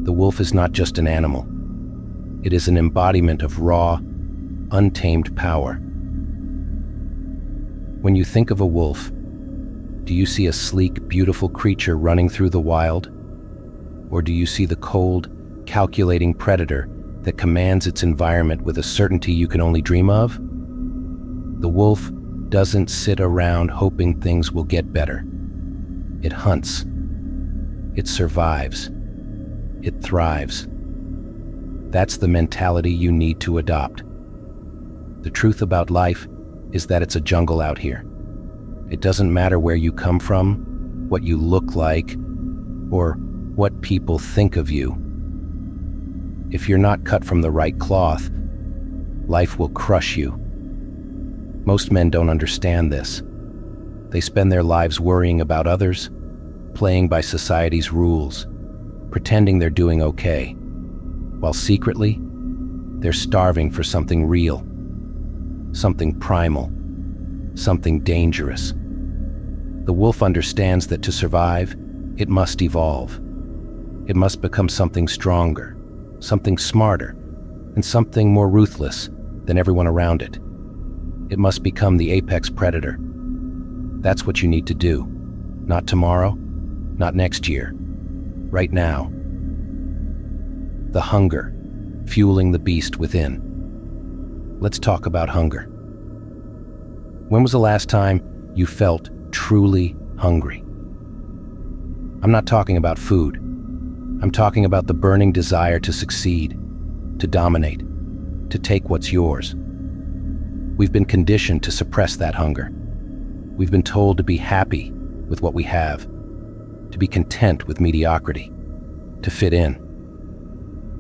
The wolf is not just an animal. It is an embodiment of raw, untamed power. When you think of a wolf, do you see a sleek, beautiful creature running through the wild? Or do you see the cold, calculating predator that commands its environment with a certainty you can only dream of? The wolf doesn't sit around hoping things will get better. It hunts. It survives. It thrives. That's the mentality you need to adopt. The truth about life is that it's a jungle out here. It doesn't matter where you come from, what you look like, or what people think of you. If you're not cut from the right cloth, life will crush you. Most men don't understand this. They spend their lives worrying about others, playing by society's rules, pretending they're doing okay, while secretly, they're starving for something real, something primal, something dangerous. The wolf understands that to survive, it must evolve. It must become something stronger, something smarter, and something more ruthless than everyone around it. It must become the apex predator. That's what you need to do. Not tomorrow, not next year. Right now. The hunger, fueling the beast within. Let's talk about hunger. When was the last time you felt truly hungry? I'm not talking about food. I'm talking about the burning desire to succeed, to dominate, to take what's yours. We've been conditioned to suppress that hunger. We've been told to be happy with what we have, to be content with mediocrity, to fit in.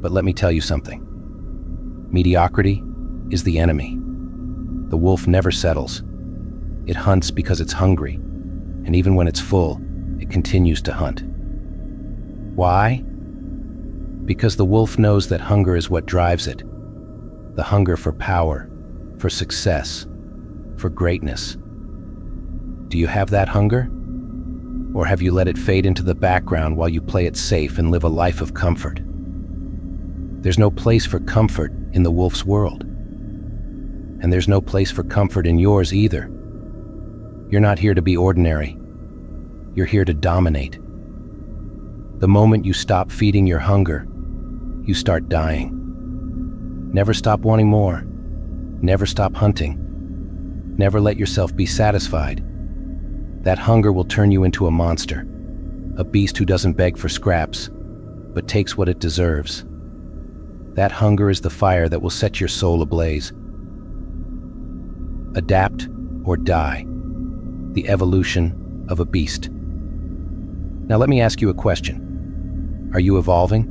But let me tell you something. Mediocrity is the enemy. The wolf never settles. It hunts because it's hungry, and even when it's full, it continues to hunt. Why? Because the wolf knows that hunger is what drives it. The hunger for power, for success, for greatness. Do you have that hunger? Or have you let it fade into the background while you play it safe and live a life of comfort? There's no place for comfort in the wolf's world. And there's no place for comfort in yours either. You're not here to be ordinary. You're here to dominate. The moment you stop feeding your hunger, you start dying. Never stop wanting more. Never stop hunting. Never let yourself be satisfied. That hunger will turn you into a monster, a beast who doesn't beg for scraps, but takes what it deserves. That hunger is the fire that will set your soul ablaze. Adapt or die. The evolution of a beast. Now let me ask you a question. Are you evolving?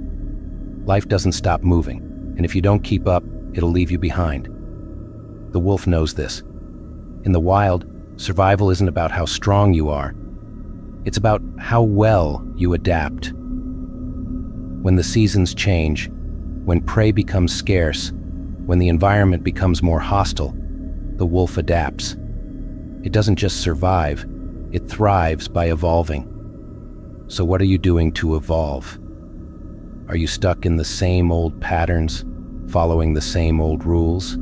Life doesn't stop moving, and if you don't keep up, it'll leave you behind. The wolf knows this. In the wild, survival isn't about how strong you are. It's about how well you adapt. When the seasons change, when prey becomes scarce, when the environment becomes more hostile, the wolf adapts. It doesn't just survive, it thrives by evolving. So what are you doing to evolve? Are you stuck in the same old patterns, following the same old rules?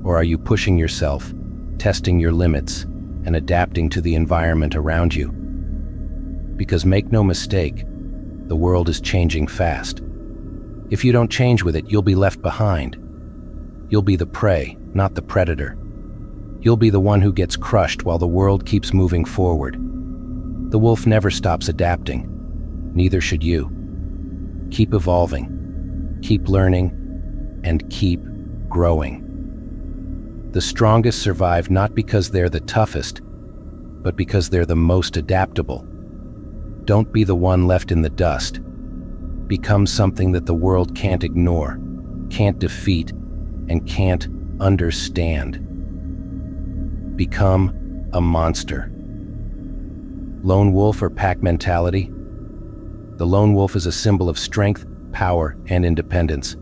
Or are you pushing yourself, testing your limits, and adapting to the environment around you? Because make no mistake, the world is changing fast. If you don't change with it, you'll be left behind. You'll be the prey, not the predator. You'll be the one who gets crushed while the world keeps moving forward. The wolf never stops adapting. Neither should you. Keep evolving, keep learning, and keep growing. The strongest survive not because they're the toughest, but because they're the most adaptable. Don't be the one left in the dust. Become something that the world can't ignore, can't defeat, and can't understand. Become a monster. Lone wolf or pack mentality? The lone wolf is a symbol of strength, power, and independence.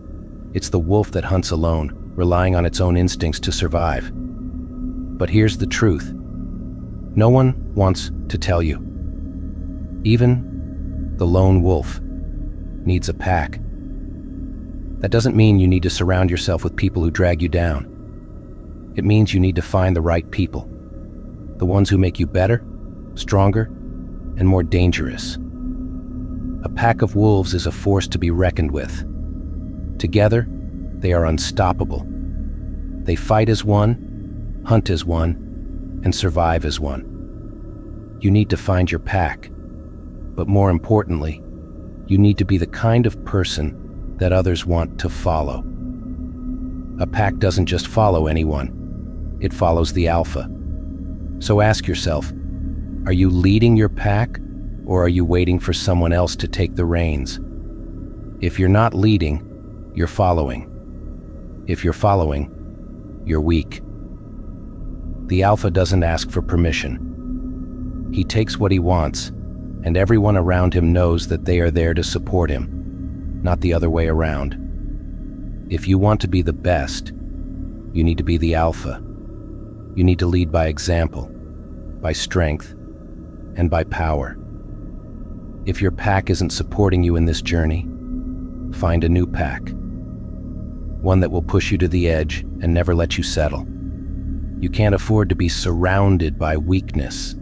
It's the wolf that hunts alone, relying on its own instincts to survive. But here's the truth. No one wants to tell you. Even the lone wolf. needs a pack. That doesn't mean you need to surround yourself with people who drag you down. It means you need to find the right people, the ones who make you better, stronger, and more dangerous. A pack of wolves is a force to be reckoned with. Together, they are unstoppable. They fight as one, hunt as one, and survive as one. You need to find your pack, but more importantly, you need to be the kind of person that others want to follow. A pack doesn't just follow anyone, it follows the alpha. So ask yourself, are you leading your pack, or are you waiting for someone else to take the reins? If you're not leading, you're following. If you're following, you're weak. The alpha doesn't ask for permission. He takes what he wants, and everyone around him knows that they are there to support him, not the other way around. If you want to be the best, you need to be the alpha. You need to lead by example, by strength, and by power. If your pack isn't supporting you in this journey, find a new pack. One that will push you to the edge and never let you settle. You can't afford to be surrounded by weakness.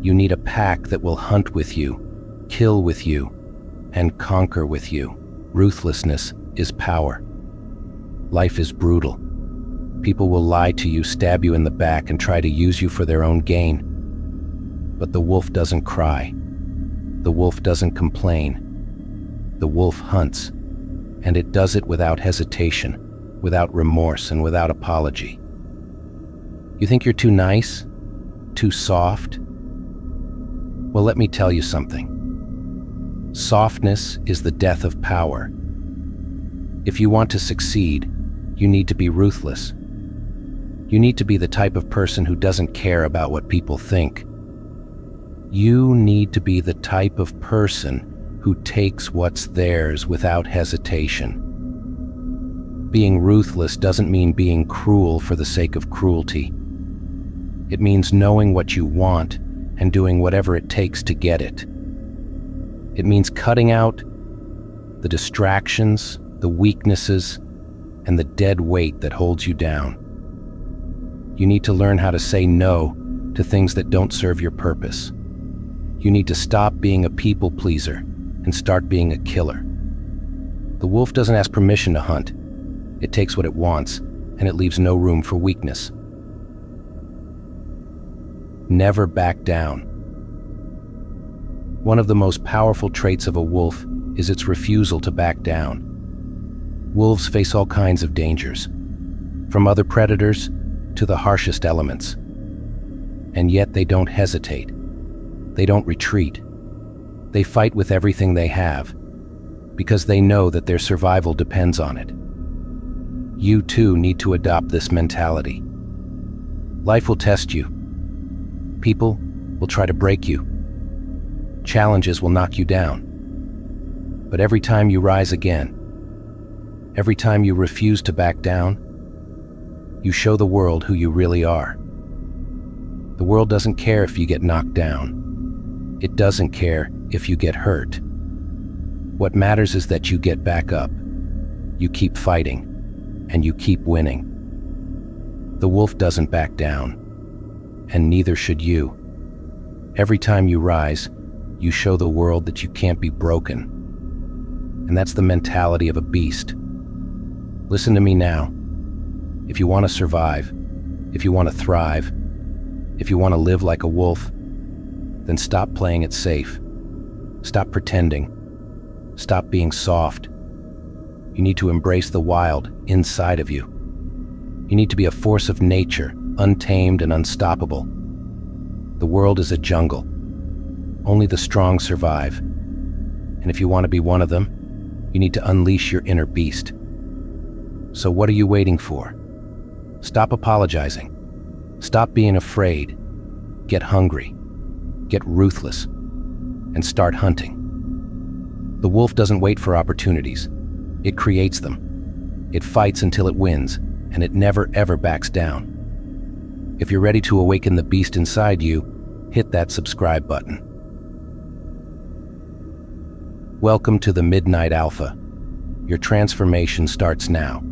You need a pack that will hunt with you, kill with you, and conquer with you. Ruthlessness is power. Life is brutal. People will lie to you, stab you in the back, and try to use you for their own gain. But the wolf doesn't cry. The wolf doesn't complain. The wolf hunts, and it does it without hesitation, without remorse, and without apology. You think you're too nice? Too soft? Well, let me tell you something. Softness is the death of power. If you want to succeed, you need to be ruthless. You need to be the type of person who doesn't care about what people think. You need to be the type of person who takes what's theirs without hesitation. Being ruthless doesn't mean being cruel for the sake of cruelty. It means knowing what you want and doing whatever it takes to get it. It means cutting out the distractions, the weaknesses, and the dead weight that holds you down. You need to learn how to say no to things that don't serve your purpose. You need to stop being a people pleaser and start being a killer. The wolf doesn't ask permission to hunt. It takes what it wants, and it leaves no room for weakness. Never back down. One of the most powerful traits of a wolf is its refusal to back down. Wolves face all kinds of dangers, from other predators to the harshest elements. And yet they don't hesitate. They don't retreat. They fight with everything they have, because they know that their survival depends on it. You too need to adopt this mentality. Life will test you. People will try to break you. Challenges will knock you down. But every time you rise again, every time you refuse to back down, you show the world who you really are. The world doesn't care if you get knocked down. It doesn't care if you get hurt. What matters is that you get back up. You keep fighting, and you keep winning. The wolf doesn't back down, and neither should you. Every time you rise, you show the world that you can't be broken. And that's the mentality of a beast. Listen to me now. If you want to survive, if you want to thrive, if you want to live like a wolf, then stop playing it safe. Stop pretending. Stop being soft. You need to embrace the wild inside of you. You need to be a force of nature, untamed and unstoppable. The world is a jungle. Only the strong survive. And if you want to be one of them, you need to unleash your inner beast. So what are you waiting for? Stop apologizing. Stop being afraid. Get hungry. Get ruthless. And start hunting. The wolf doesn't wait for opportunities. It creates them. It fights until it wins, and it never ever backs down. If you're ready to awaken the beast inside you, hit that subscribe button. Welcome to the Midnight Alpha. Your transformation starts now.